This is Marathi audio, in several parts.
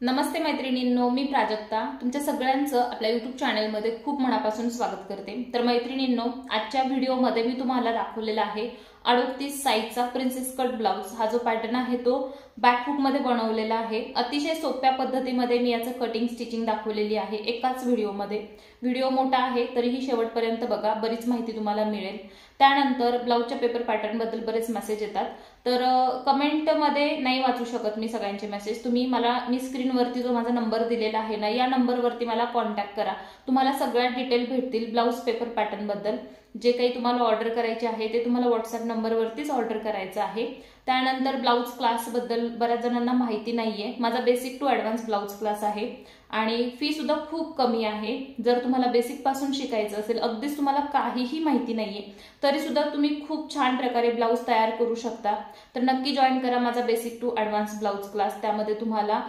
नमस्ते मैत्रिणींनो, मी प्राजक्ता तुमच्या सगळ्यांचं आपल्या YouTube चॅनलमध्ये खूप मनापासून स्वागत करते। तर मैत्रिणींनो, आजच्या व्हिडिओमध्ये मी तुम्हाला दाखवलेला आहे 38 साइजचा प्रिन्सेस कट ब्लाउज। हा जो पॅटर्न आहे तो बॅकहुक मध्ये बनवलेला आहे। अतिशय सोप्या पद्धतीमध्ये मी याचं कटिंग स्टिचिंग दाखवलेली आहे एकाच व्हिडिओमध्ये। व्हिडिओ मोठा आहे तरीही शेवटपर्यंत बघा, बरीच माहिती तुम्हाला मिळेल। त्यानंतर ब्लाउजच्या पेपर पॅटर्न बद्दल बरेच मेसेज येतात, तर कमेंट मध्ये नाही वाचू शकत मी सगळ्यांचे मेसेज। तुम्ही मला मी स्क्रीनवरती जो माझा नंबर दिलेला आहे ना, या नंबरवरती मला कॉन्टॅक्ट करा। तुम्हाला सगळ्या डिटेल भेटतील ब्लाउज पेपर पॅटर्न बद्दल। जे काही तुम्हाला ऑर्डर करायचे आहे ते तुम्हाला व्हॉट्सअप नंबरवरतीच ऑर्डर करायचं आहे। त्यानंतर ब्लाउज क्लास बद्दल बऱ्याच जणांना माहिती नाहीये। माझा basic to advance blouse class आहे आणि फी सुद्धा खूप कमी आहे। जर तुम्हाला बेसिक पासून शिकायचं असेल, अगदीच तुम्हाला काहीही माहिती नाहीये, तरी सुद्धा तुम्ही खूप छान प्रकारे ब्लाउज तयार करू शकता। तर नक्की जॉइन करा माझा basic to advance blouse class. त्यामध्ये तुम्हाला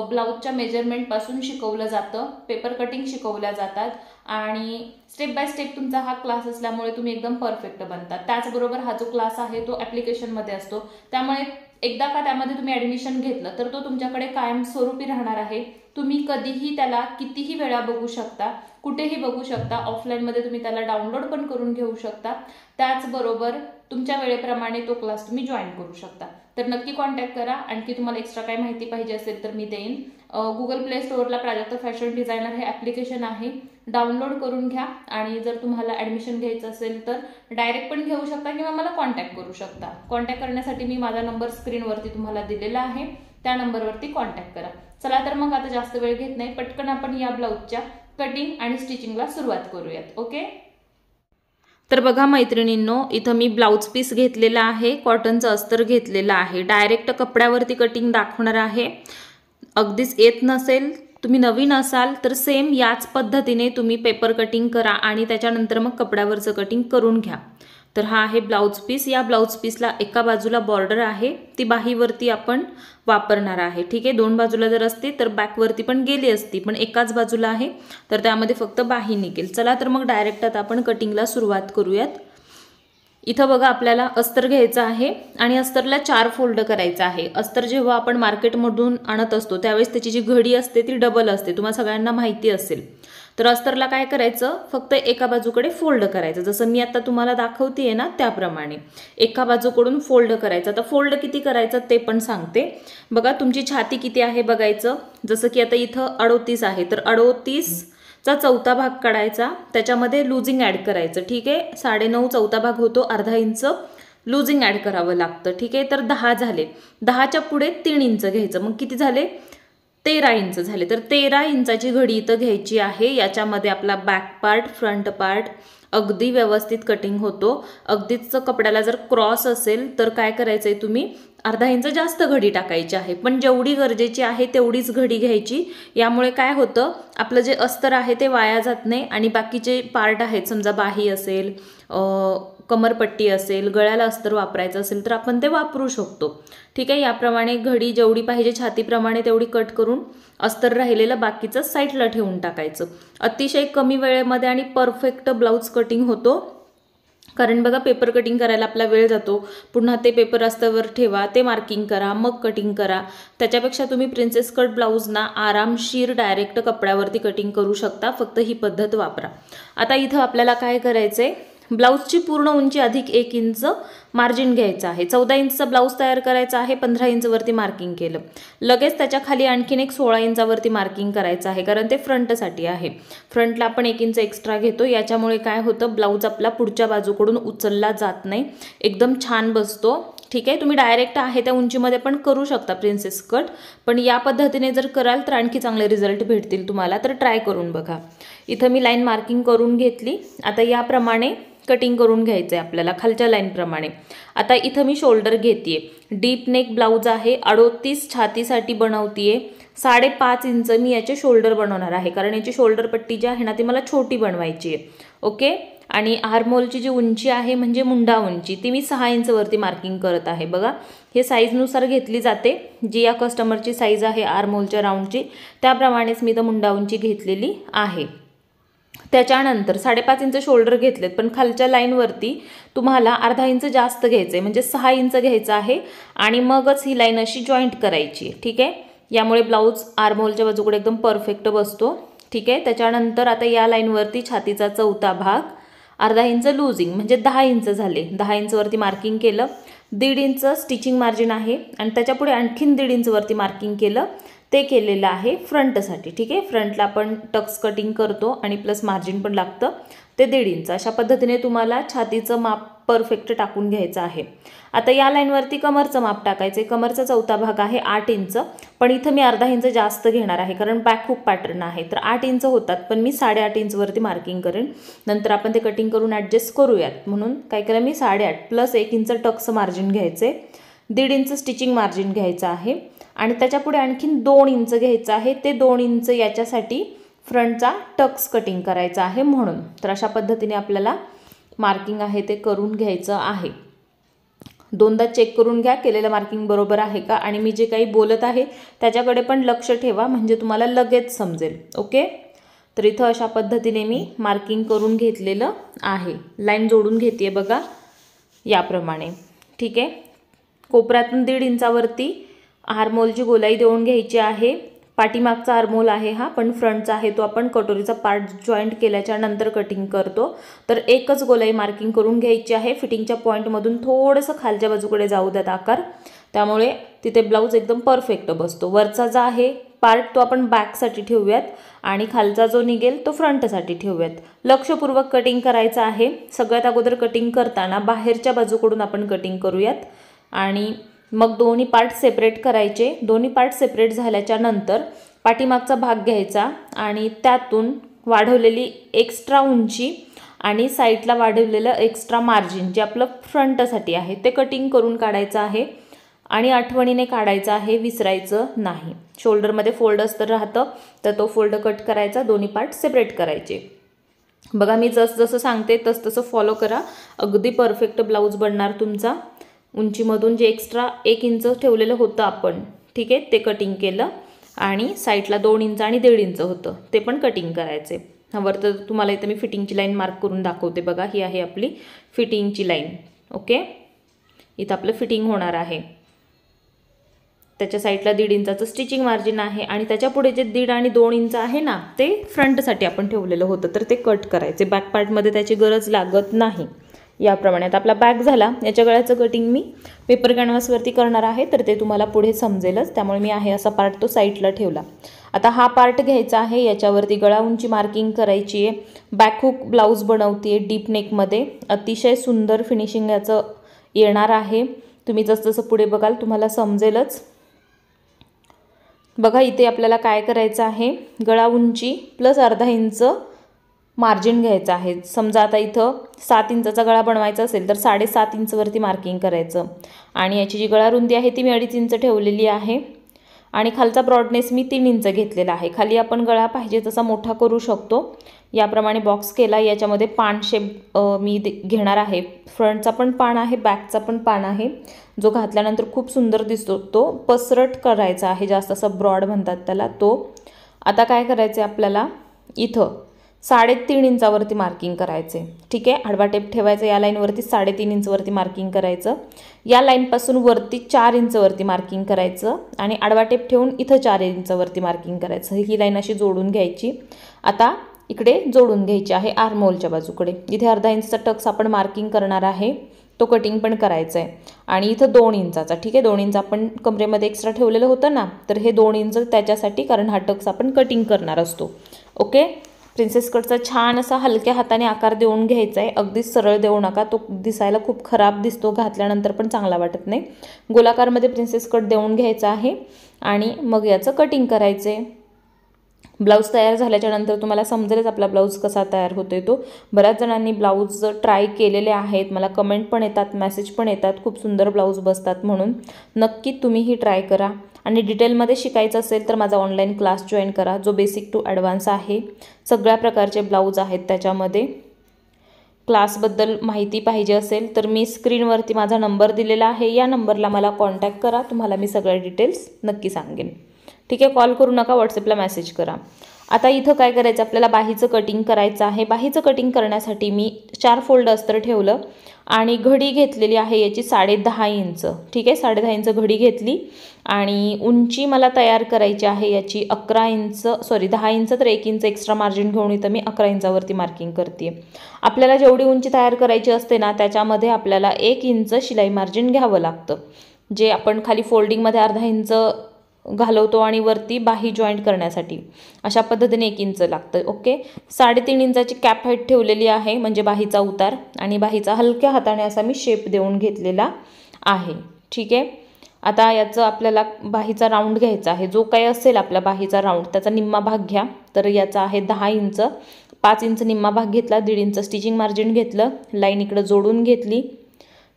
ब्लाउजच्या मेजरमेंट पासून शिकवलं जातं, पेपर कटिंग शिकवल्या जातात आणि स्टेप बाय स्टेप तुमचा हा क्लास असल्यामुळे तुम्ही एकदम परफेक्ट बनतात। त्याचबरोबर हा जो क्लास आहे तो ॲप्लिकेशन मध्ये असतो, त्यामुळे एकदा का त्यामध्ये तुम्ही ॲडमिशन घेतलं तर तो तुमच्याकडे कायमस्वरूपी राहणार आहे। तुम्ही कधीही त्याला कितीही वेळा बघू शकता, कुठेही बघू शकता। ऑफलाइन मध्ये तुम्ही त्याला डाउनलोड पण करून घेऊ शकता। त्याचबरोबर तुमच्या वेळेप्रमाणे तो क्लास तुम्ही जॉइन करू शकता। तर नक्की कॉन्टॅक्ट करा। आणखी तुम्हाला एक्स्ट्रा काही माहिती पाहिजे असेल तर मी देईन। गुगल प्ले स्टोअरला प्राजक्ता फॅशन डिझायनर हे ॲप्लिकेशन आहे, डाउनलोड करून घ्या। आणि जर तुम्हाला ॲडमिशन घ्यायचं असेल तर डायरेक्ट पण घेऊ शकता किंवा मला कॉन्टॅक्ट करू शकता। कॉन्टॅक्ट करण्यासाठी मी माझा नंबर स्क्रीनवरती तुम्हाला दिलेला आहे, त्या नंबरवरती कॉन्टॅक्ट करा। चला तर मग आता जास्त वेळ घेत नाही, पटकन आपण या ब्लाउजच्या कटिंग आणि स्टिचिंगला सुरुवात करूयात। ओके, तर बघा मैत्रिणींनो, इथं मी ब्लाउज पीस घेतलेला आहे, कॉटनचं अस्तर घेतलेलं आहे। डायरेक्ट कपड्यावरती कटिंग दाखवणार आहे। अगदीच येत नसेल, तुम्ही नवीन असाल तर सेम याच पद्धतीने तुम्ही पेपर कटिंग करा आणि त्याच्यानंतर मग कपड्यावरचं कटिंग करून घ्या। तर हा आहे ब्लाउज पीस। या ब्लाउज पीसला एका बाजूला बॉर्डर आहे, ती बाहीवरती आपण वापरणार आहे। ठीक आहे, दोन बाजूला जर असते तर बॅकवरती पण गेली असती, पण एकाच बाजूला आहे तर त्यामध्ये फक्त बाही निघेल। चला तर मग डायरेक्ट आता आपण कटिंगला सुरुवात करूयात। इथं बघा, आपल्याला अस्तर घ्यायचं आहे आणि अस्तरला 4 फोल्ड करायचं आहे। अस्तर जेव्हा आपण मार्केटमधून आणत असतो त्यावेळेस त्याची जी घडी असते ती डबल असते, तुम्हाला सगळ्यांना माहिती असेल। तर अस्तरला काय करायचं, फक्त एका बाजूकडे फोल्ड करायचं, जसं मी आता तुम्हाला दाखवतेय ना त्याप्रमाणे एका बाजूकडून फोल्ड करायचं। आता फोल्ड किती करायचं ते पण सांगते बघा। तुमची छाती किती आहे बघायचं, जसं की आता इथं 38 आहे तर 38 चा चौथा भाग काढायचा, त्याच्यामध्ये लुजिंग ऍड करायचं। ठीक आहे, 9.5 चौथा भाग होतो, अर्धा इंच लुजिंग ऍड करावं लागतं। ठीक आहे, तर 10 झाले। 10च्या पुढे 3 इंच घ्यायचं, मग किती झाले, 13 इंच झाले। तर 13 इंचाची घडी इथं घ्यायची आहे। याच्यामध्ये आपला बॅक पार्ट, फ्रंट पार्ट अगदी व्यवस्थित कटिंग होतो। अगदीच कपड्याला जर क्रॉस असेल तर काय करायचंय, तुम्ही अर्धा इंच जास्त घडी टाकायची आहे, पण जेवढी गरजेची आहे तेवढीच घडी घ्यायची। यामुळे काय होतं, आपलं जे अस्तर आहे ते वाया जात नाही आणि बाकीचे पार्ट आहेत, समजा बाही असेल, कमरपट्टी असेल, गळ्याला अस्तर वापरायचं असेल तर आपण ते वापरू शकतो। ठीक आहे, याप्रमाणे घडी जेवढी पाहिजे छातीप्रमाणे तेवढी कट करून अस्तर राहिलेलं बाकीचं साईडला ठेवून टाकायचं। अतिशय कमी वेळेमध्ये आणि परफेक्ट ब्लाउज कटिंग होतो, कारण बघा पेपर कटिंग करायला आपला वेळ जातो, पुन्हा ते पेपर अस्तरवर ठेवा, ते मार्किंग करा, मग कटिंग करा। त्याच्यापेक्षा तुम्ही प्रिन्सेस कट ब्लाउज ना आरामशीर डायरेक्ट कपड्यावरती कटिंग करू शकता, फक्त ही पद्धत वापरा। आता इथं आपल्याला काय करायचंय, ब्लाउजची पूर्ण उंची अधिक 1 इंच मार्जिन घ्यायचं आहे। 14 इंचचा ब्लाउज तयार करायचा आहे, 15 इंचवरती मार्किंग केलं। लगेच त्याच्या खाली आणखीन एक 16 इंचावरती मार्किंग करायचं आहे, कारण ते फ्रंटसाठी आहे। फ्रंटला आपण 1 इंच एक्स्ट्रा घेतो, याच्यामुळे काय होतं, ब्लाउज आपला पुढच्या बाजूकडून उचलला जात नाही, एकदम छान बसतो। ठीक आहे, तुम्ही डायरेक्ट आहे त्या उंचीमध्ये पण करू शकता प्रिन्सेस कट, पण या पद्धतीने जर कराल तर आणखी चांगले रिझल्ट भेटतील तुम्हाला, तर ट्राय करून बघा। इथं मी लाईन मार्किंग करून घेतली। आता याप्रमाणे कटिंग करून घ्यायचं आहे आपल्याला खालच्या लाईन प्रमाणे। आता इथं मी शोल्डर घेतेय, डीप नेक ब्लाउज आहे, 38 छातीसाठी बनवतीये। 5.5 इंच मी याचे शोल्डर बनवणार आहे, कारण याची शोल्डर पट्टी जी आहे ना ती मला छोटी बनवायची आहे। ओके, आणि आर्महोलची जी उंची आहे म्हणजे मुंडा उंची, ती मी 6 इंचवरती मार्किंग करत आहे। बघा, हे साईजनुसार घेतली जाते, जी या कस्टमरची साईज आहे आर्महोलच्या राऊंडची त्याप्रमाणेच मी तर मुंडा उंची घेतलेली आहे। त्याच्यानंतर 5.5 इंच शोल्डर घेतलेत, पण खालच्या लाईनवरती तुम्हाला अर्धा इंच जास्त घ्यायचं आहे, म्हणजे 6 इंच घ्यायचं आहे आणि मगच ही लाईन अशी जॉईंट करायची आहे। ठीक आहे, यामुळे ब्लाऊज आर्महोलच्या बाजूकडे एकदम परफेक्ट बसतो. ठीक आहे. त्याच्यानंतर आता या लाईनवरती छातीचा चौथा भाग अर्धा इंच लूजिंग म्हणजे 10 इंच झाले. 10 इंचवरती मार्किंग केलं. 1.5 इंच स्टिचिंग मार्जिन आहे आणि त्याच्यापुढे आणखीन 1.5 इंचवरती मार्किंग केलं. ते केलेलं आहे फ्रंटसाठी. ठीक आहे. फ्रंटला आपण टक्स कटिंग करतो आणि प्लस मार्जिन पण लागतं ते 1.5 इंच. अशा पद्धतीने तुम्हाला छातीचं माप परफेक्ट टाकून घ्यायचं आहे. आता या लाईनवरती कमरचं माप टाकायचं. कमरचा चौथा भाग आहे 8 इंच, पण इथं मी अर्धा इंच जास्त घेणार आहे कारण बॅक हुक पॅटर्न आहे. तर 8 इंच होतात, पण मी 8.5 इंचवरती मार्किंग करेन. नंतर आपण ते कटिंग करून ॲडजस्ट करूयात. म्हणून काय केलं मी 8.5 प्लस 1 इंच टक्स मार्जिन घ्यायचे. 1.5 इंच स्टिचिंग मार्जिन घ्यायचं आहे आणि त्याच्यापुढे आणखीन 2 इंच घ्यायचं आहे. ते 2 इंच याच्यासाठी फ्रंटचा टक्स कटिंग करायचा आहे म्हणून. तर अशा पद्धतीने आपल्याला मार्किंग आहे ते करून घ्यायचं आहे. दोनदा चेक करून घ्या केलेलं मार्किंग बरोबर आहे का, आणि मी जे काही बोलत आहे त्याच्याकडे पण लक्ष ठेवा म्हणजे तुम्हाला लगेच समजेल. ओके. तर इथं अशा पद्धतीने मी मार्किंग करून घेतलेलं आहे. लाईन जोडून घेते बघा याप्रमाणे. ठीक आहे. कोपऱ्यातून 1.5 इंचावरती आर्महोलची गोलाई देऊन घ्यायची आहे. पाठीमागचा आर्महोल आहे हा, पण फ्रंटचा आहे तो आपण कटोरीचा पार्ट जॉईंट केल्याच्या नंतर कटिंग करतो. तर एकच गोलाई मार्किंग करून घ्यायची आहे. फिटिंगच्या पॉईंटमधून थोडंसं खालच्या बाजूकडे जाऊ द्यात आकार, त्यामुळे तिथे ब्लाऊज एकदम परफेक्ट बसतो. वरचा जो आहे पार्ट तो आपण बॅकसाठी ठेवूयात आणि खालचा जो निघेल तो फ्रंटसाठी ठेवूयात. लक्षपूर्वक कटिंग करायचं आहे. सगळ्यात अगोदर कटिंग करताना बाहेरच्या बाजूकडून आपण कटिंग करूयात आणि मग दोन्ही पार्ट सेपरेट करायचे. दोन्ही पार्ट सेपरेट झाल्याच्या नंतर पाठीमागचा भाग घ्यायचा आणि त्यातून वाढवलेली एक्स्ट्रा उंची आणि साईडला वाढवलेलं एक्स्ट्रा मार्जिन जे आपलं फ्रंटसाठी आहे ते कटिंग करून काढायचं आहे आणि आठवणीने काढायचं आहे, विसरायचं नाही. शोल्डरमध्ये फोल्ड असतं राहतं तर तो फोल्ड कट करायचा. दोन्ही पार्ट सेपरेट करायचे. बघा मी जसं सांगते तसं फॉलो करा. अगदी परफेक्ट ब्लाऊज बनणार तुमचा. उंचीमधून जे एक्स्ट्रा 1 इंच ठेवलेलं होतं आपण, ठीक आहे, ते कटिंग केलं आणि साईडला 2 इंच आणि 1.5 इंच होतं ते पण कटिंग करायचे. वर तर तुम्हाला इथं मी फिटिंगची लाईन मार्क करून दाखवते. बघा ही आहे आपली फिटिंगची लाईन. ओके. इथं आपलं फिटिंग होणार आहे. त्याच्या साईडला 1.5 इंचाचं स्टिचिंग मार्जिन आहे आणि त्याच्या पुढे जे 1.5 आणि 2 इंच आहे ना ते फ्रंटसाठी आपण ठेवलेलं होतं तर ते कट करायचे. बॅक पार्टमध्ये त्याची गरज लागत नाही. याप्रमाणे आता आपला बॅक झाला. याच्या गळ्याचं कटिंग मी पेपर कॅनव्हासवरती करणार आहे तर ते तुम्हाला पुढे समजेलच, त्यामुळे मी आहे असा पार्ट तो साईडला ठेवला. आता हा पार्ट घ्यायचा आहे. याच्यावरती गळा उंची मार्किंग करायची आहे. बॅक हुक ब्लाऊज बनवते डीप नेकमध्ये. अतिशय सुंदर फिनिशिंग याचं येणार आहे. तुम्ही जसं पुढे बघाल तुम्हाला समजेलच. बघा इथे आपल्याला काय करायचं आहे, गळा उंची प्लस अर्धा इंच मार्जिन घ्यायचं आहे. समजा आता इथं 7 इंचाचा गळा बनवायचा असेल तर 7.5 इंचवरती मार्किंग करायचं आणि याची जी गळा रुंदी आहे ती मी 2.5 इंच ठेवलेली आहे आणि खालचा ब्रॉडनेस मी 3 इंच घेतलेला आहे. खाली आपण गळा पाहिजे तसा मोठा करू शकतो. याप्रमाणे बॉक्स केला. याच्यामध्ये पान शेप मी घेणार आहे. फ्रंटचा पण पान आहे, बॅकचा पण पान आहे, जो घातल्यानंतर खूप सुंदर दिसतो. तो पसरट करायचा आहे, जास्त असा ब्रॉड म्हणतात त्याला तो. आता काय करायचं आहे आपल्याला, इथं 3.5 इंचावरती मार्किंग करायचे. ठीक आहे. आडवा टेप ठेवायचा. या लाईनवरती 3.5 इंचवरती मार्किंग करायचं. या लाईनपासून वरती 4 इंचवरती मार्किंग करायचं आणि आडवा टेप ठेवून इथं 4 इंचवरती मार्किंग करायचं. ही लाईन अशी जोडून घ्यायची. आता इकडे जोडून घ्यायची आहे आर्महोलच्या बाजूकडे. इथे अर्धा इंचचा टक्स आपण मार्किंग करणार आहे, तो कटिंग पण करायचा आहे आणि इथं 2 इंचाचा. ठीक आहे. 2 इंच आपण कमरेमध्ये एक्स्ट्रा ठेवलेलं होतं ना, तर हे 2 इंच त्याच्यासाठी, कारण हा टक्स आपण कटिंग करणार असतो. ओके. प्रिन्सेस कटचा छान असा हलक्या हाताने आकार देऊन घ्यायचा आहे. अगदीच सरळ देऊ नका, तो दिसायला खूप खराब दिसतो, घातल्यानंतर पण चांगला वाटत नाही. गोलाकारमध्ये प्रिन्सेस कट देऊन घ्यायचा आहे आणि मग याचं कटिंग करायचं आहे. ब्लाऊज तयार झाल्याच्या नंतर तुम्हाला समजेलच आपला ब्लाऊज कसा तयार होतोय तो. बऱ्याच जणांनी ब्लाऊज ट्राय केलेले आहेत, मला कमेंट पण येतात, मेसेज पण येतात, खूप सुंदर ब्लाऊज बसतात म्हणून. नक्की तुम्हीही ट्राय करा आणि डिटेलमध्ये शिकायचं असेल तर माझा ऑनलाईन क्लास जॉईन करा, जो बेसिक टू ॲडव्हान्स आहे. सगळ्या प्रकारचे ब्लाऊज आहेत त्याच्यामध्ये. क्लासबद्दल माहिती पाहिजे असेल तर मी स्क्रीनवरती माझा नंबर दिलेला आहे, या नंबरला मला कॉन्टॅक्ट करा. तुम्हाला मी सगळ्या डिटेल्स नक्की सांगेन. ठीक आहे. कॉल करू नका, व्हॉट्सअपला मेसेज करा. आता इथं काय करायचं, आपल्याला बाहीचं कटिंग करायचं आहे। बाहीचं कटिंग करण्यासाठी मी 4 फोल्ड अस्तर ठेवलं आणि घडी घेतलेली आहे याची 10.5 इंच। ठीक आहे, 10.5 इंच घडी घेतली आणि उंची मला तयार करायची आहे याची 11 इंच, सॉरी 10 इंच, तर 1 इंच एक्स्ट्रा मार्जिन घेऊन इथं मी 11 इंचावरती मार्किंग करते। आपल्याला जेवढी उंची तयार करायची असते ना त्याच्यामध्ये आपल्याला 1 इंच शिलाई मार्जिन घ्यावं लागतं, जे आपण खाली फोल्डिंगमध्ये अर्धा इंच घालवतो आणि वरती बाही जॉईंट करण्यासाठी अशा पद्धतीने 1 इंच लागतं। ओके, 3.5 इंचाची कॅप हाईट ठेवलेली आहे, म्हणजे बाहीचा उतार, आणि बाहीचा हलक्या हाताने असा मी शेप देऊन घेतलेला आहे। ठीक आहे, आता याचं आपल्याला बाहीचा राऊंड घ्यायचा आहे। जो काही असेल आपला बाहीचा राऊंड त्याचा निम्मा भाग घ्या। तर याचा आहे 10 इंच, 5 इंच निम्मा भाग घेतला, 1.5 इंच स्टिचिंग मार्जिन घेतलं, लाईन इकडं जोडून घेतली।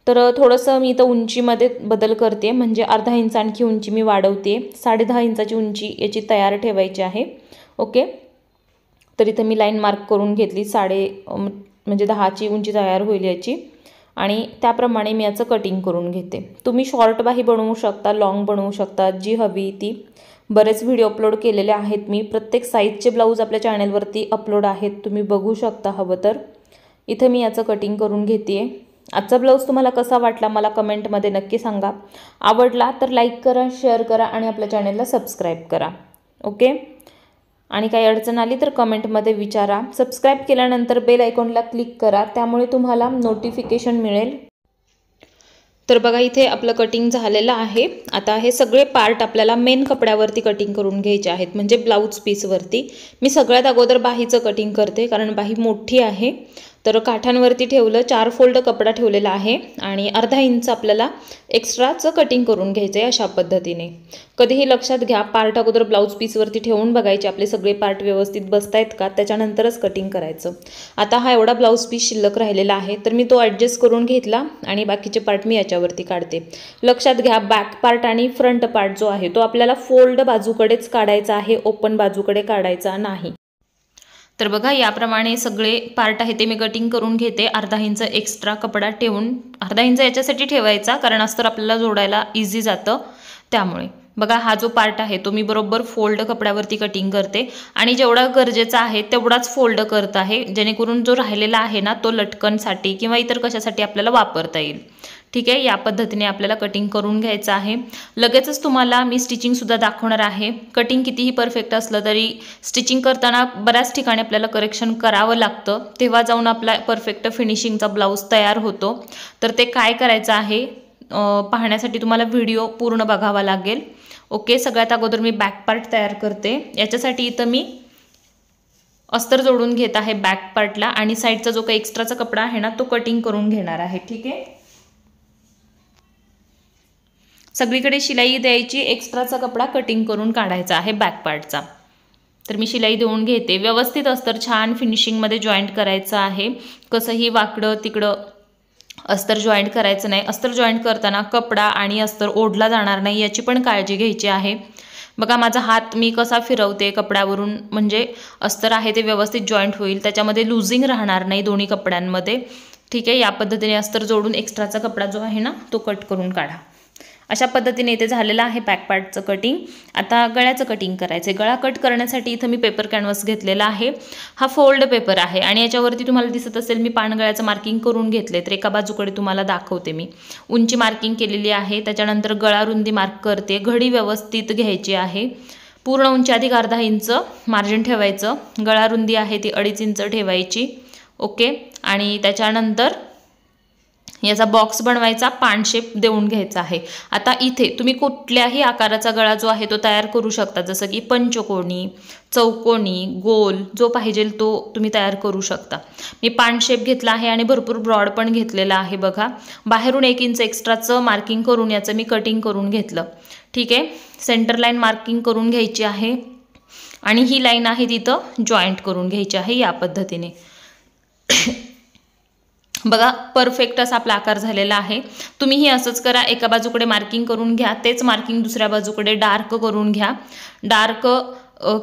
तर थोडंसं मी इथं उंचीमध्ये बदल करते, म्हणजे अर्धा इंच आणखी उंची मी वाढवते। 10.5 इंचाची उंची याची तयार ठेवायची आहे। ओके, तर इथं मी लाईन मार्क करून घेतली, म्हणजे 10ची उंची तयार होईल याची, आणि त्याप्रमाणे मी याचं कटिंग करून घेते। तुम्ही शॉर्ट बाही बनवू शकता, लॉंग बनवू शकता, जी हवी ती। बरेच व्हिडिओ अपलोड केलेले आहेत मी, प्रत्येक साईजचे ब्लाऊज आपल्या चॅनलवरती अपलोड आहेत, तुम्ही बघू शकता हवं तर। इथं मी याचं कटिंग करून घेते। आजचा ब्लाऊज तुम्हाला कसा वाटला मला कमेंटमध्ये नक्की सांगा। आवडला तर लाईक करा, शेअर करा आणि आपल्या चॅनलला सबस्क्राईब करा। ओके, आणि काही अडचण आली तर कमेंटमध्ये विचारा। सबस्क्राईब केल्यानंतर बेल आयकॉनला क्लिक करा, त्यामुळे तुम्हाला नोटिफिकेशन मिळेल। तर बघा इथे आपलं कटिंग झालेलं आहे। आता हे सगळे पार्ट आपल्याला मेन कपड्यावरती कटिंग करून घ्यायचे आहेत, म्हणजे ब्लाऊज पीसवरती। मी सगळ्यात अगोदर बाहीचं कटिंग करते, कारण बाही मोठी आहे। तर काठांवरती ठेवलं, 4 फोल्ड कपडा ठेवलेला आहे आणि अर्धा इंच आपल्याला एक्स्ट्राचं कटिंग करून घ्यायचं आहे अशा पद्धतीने। कधीही लक्षात घ्या, पार्ट अगोदर ब्लाऊज पीसवरती ठेवून बघायचे आपले सगळे पार्ट व्यवस्थित बसतायत का, त्याच्यानंतरच कटिंग करायचं। आता हा एवढा ब्लाऊज पीस शिल्लक राहिलेला आहे, तर मी तो ॲडजस्ट करून घेतला आणि बाकीचे पार्ट मी याच्यावरती काढते। लक्षात घ्या, बॅक पार्ट आणि फ्रंट पार्ट जो आहे तो आपल्याला फोल्ड बाजूकडेच काढायचा आहे, ओपन बाजूकडे काढायचा नाही। तर बघा याप्रमाणे सगळे पार्ट आहे ते मी कटिंग करून घेते। अर्धा इंच एक्स्ट्रा कपडा ठेवून, अर्धा इंच याच्यासाठी ठेवायचा कारण अस्तर आपल्याला जोडायला इझी जातं, त्यामुळे। बघा हा जो पार्ट आहे तो मी बरोबर फोल्ड कपड्यावरती कटिंग करते आणि जेवढा गरजेचा आहे तेवढाच फोल्ड करत आहे, जेणेकरून जो राहिलेला आहे ना तो लटकनसाठी किंवा इतर कशासाठी आपल्याला वापरता येईल। ठीक आहे, या पद्धतीने आपल्याला कटिंग करून घ्यायचं आहे। लगेचच तुम्हाला मी स्टिचिंगसुद्धा दाखवणार आहे। कटिंग कितीही परफेक्ट असलं तरी स्टिचिंग करताना बऱ्याच ठिकाणी आपल्याला करेक्शन करावं लागतं, तेव्हा जाऊन आपला परफेक्ट फिनिशिंगचा ब्लाऊज तयार होतो। तर ते काय करायचं आहे पाहण्यासाठी तुम्हाला व्हिडिओ पूर्ण बघावा लागेल। ओके, सगळ्यात अगोदर मी बॅक पार्ट तयार करते। याच्यासाठी इथं मी अस्तर जोडून घेत आहे बॅक पार्टला आणि साईडचा जो काही एक्स्ट्राचा कपडा आहे ना तो कटिंग करून घेणार आहे। ठीक आहे, सगळीकडे शिलाई द्यायची, एक्स्ट्राचा कपडा कटिंग करून काढायचा आहे बॅक पार्टचा। तर मी शिलाई देऊन घेते। व्यवस्थित अस्तर छान फिनिशिंगमध्ये जॉईंट करायचं आहे, कसंही वाकडं तिकडं अस्तर जॉईंट करायचं नाही। अस्तर जॉईंट करताना कपडा आणि अस्तर ओढला जाणार नाही याची पण काळजी घ्यायची आहे। बघा माझा हात मी कसा फिरवते कपड्यावरून, म्हणजे अस्तर आहे ते व्यवस्थित जॉईंट होईल, त्याच्यामध्ये लूजिंग राहणार नाही दोन्ही कपड्यांमध्ये। ठीक आहे, या पद्धतीने अस्तर जोडून एक्स्ट्राचा कपडा जो आहे ना तो कट करून काढा। अशा पद्धतीने इथे झालेलं आहे बॅक पार्टचं कटिंग। आता गळ्याचं कटिंग करायचं आहे। गळा कट करण्यासाठी इथं मी पेपर कॅनव्हास घेतलेला आहे, हा फोल्ड पेपर आहे आणि याच्यावरती तुम्हाला दिसत असेल मी पानगळ्याचं मार्किंग करून घेतले। तर एका बाजूकडे तुम्हाला दाखवते मी उंची मार्किंग केलेली आहे, त्याच्यानंतर गळा रुंदी मार्क करते। घडी व्यवस्थित घ्यायची आहे, पूर्ण उंची अधिक अर्धा इंच मार्जिन ठेवायचं, गळा रुंदी आहे ती 2.5 इंच ठेवायची। ओके, आणि त्याच्यानंतर याचा बॉक्स बनवायचा, पान शेप देऊन घ्यायचा आहे। आता इथे तुम्ही कुठल्याही आकाराचा गळा जो आहे तो तयार करू शकता, जसं की पंचकोनी, चौकोनी, गोल, जो पाहिजे तो तुम्ही तयार करू शकता। मी पान शेप घेतला आहे आणि भरपूर ब्रॉड पण घेतलेला आहे। बघा बाहेरून 1 इंच एक्स्ट्राचं मार्किंग करून याचं मी कटिंग करून घेतलं। ठीक आहे, सेंटर लाईन मार्किंग करून घ्यायची आहे आणि ही लाईन आहे तिथं जॉईंट करून घ्यायची आहे या पद्धतीने। बघा परफेक्ट असा आपला आकार झालेला आहे। तुम्हीही असंच करा, एका बाजूकडे मार्किंग करून घ्या, तेच मार्किंग दुसऱ्या बाजूकडे डार्क करून घ्या। डार्क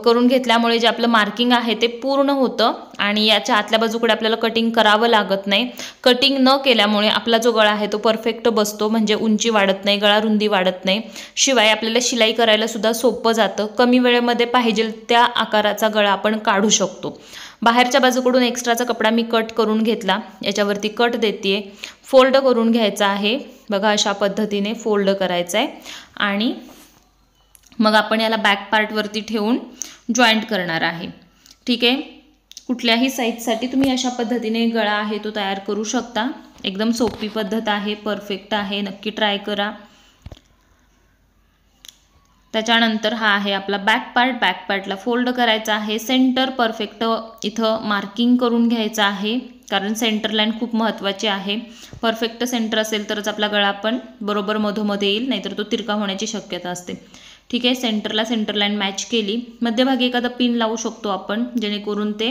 करून घेतल्यामुळे जे आपलं मार्किंग आहे ते पूर्ण होतं आणि याच्या आतल्या बाजूकडे आपल्याला कटिंग करावं लागत नाही। कटिंग न केल्यामुळे आपला जो गळा आहे तो परफेक्ट बसतो, म्हणजे उंची वाढत नाही, गळा रुंदी वाढत नाही, शिवाय आपल्याला शिलाई करायला सुद्धा सोपं जातं। कमी वेळेमध्ये पाहिजे त्या आकाराचा गळा आपण काढू शकतो। बाहेरच्या बाजूकडून एक्स्ट्राचा कपडा मी कट करून घेतला, याच्यावरती कट देते, फोल्ड करून घ्यायचा आहे। बघा अशा पद्धतीने फोल्ड करायचं आहे आणि मग आपण याला बॅक पार्टवरती ठेवून जॉईंट करणार आहे। ठीक आहे, कुठल्याही साईजसाठी तुम्ही अशा पद्धतीने गळा आहे तो तयार करू शकता। एकदम सोपी पद्धत आहे, परफेक्ट आहे, नक्की ट्राय करा। त्याच्यानंतर हा आहे आपला बॅक पार्ट, बॅक पार्टला फोल्ड करायचा आहे, सेंटर परफेक्ट इथं मार्किंग करून घ्यायचं आहे, कारण सेंटर लाईन खूप महत्त्वाची आहे। परफेक्ट सेंटर असेल तरच आपला गळा पण बरोबर मधोमध येईल, नाहीतर तो तिरका होण्याची शक्यता असते। ठीक आहे, सेंटरला सेंटर लाईन मॅच केली, मध्यभागी एखादा पिन लावू शकतो आपण, जेणेकरून ते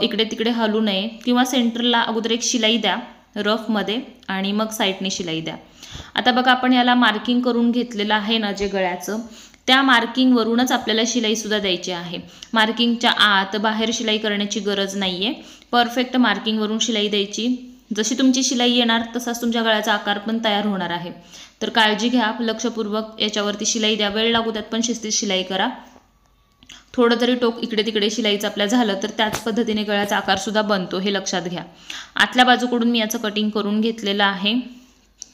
इकडे तिकडे हलू नये, किंवा सेंटरला अगोदर एक शिलाई द्या रफमध्ये आणि मग साईडने शिलाई द्या। आता बघा आपण याला मार्किंग करून घेतलेलं आहे ना जे गळ्याचं, त्या मार्किंगवरूनच आपल्याला शिलाईसुद्धा द्यायची आहे। मार्किंगच्या आत बाहेर शिलाई करण्याची गरज नाही आहे, परफेक्ट मार्किंगवरून शिलाई द्यायची। जशी तुमची शिलाई येणार तसाच तुमच्या गळ्याचा आकार पण तयार होणार आहे, तर काळजी घ्या, लक्षपूर्वक याच्यावरती शिलाई द्या, वेळ लागू त्यात पण शिस्तीत शिलाई करा। थोडं जरी टोक इकडे तिकडे शिलाईचं आपल्या झालं तर त्याच पद्धतीने गळ्याचा आकारसुद्धा बनतो, हे लक्षात घ्या। आतल्या बाजूकडून मी याचं कटिंग करून घेतलेलं आहे।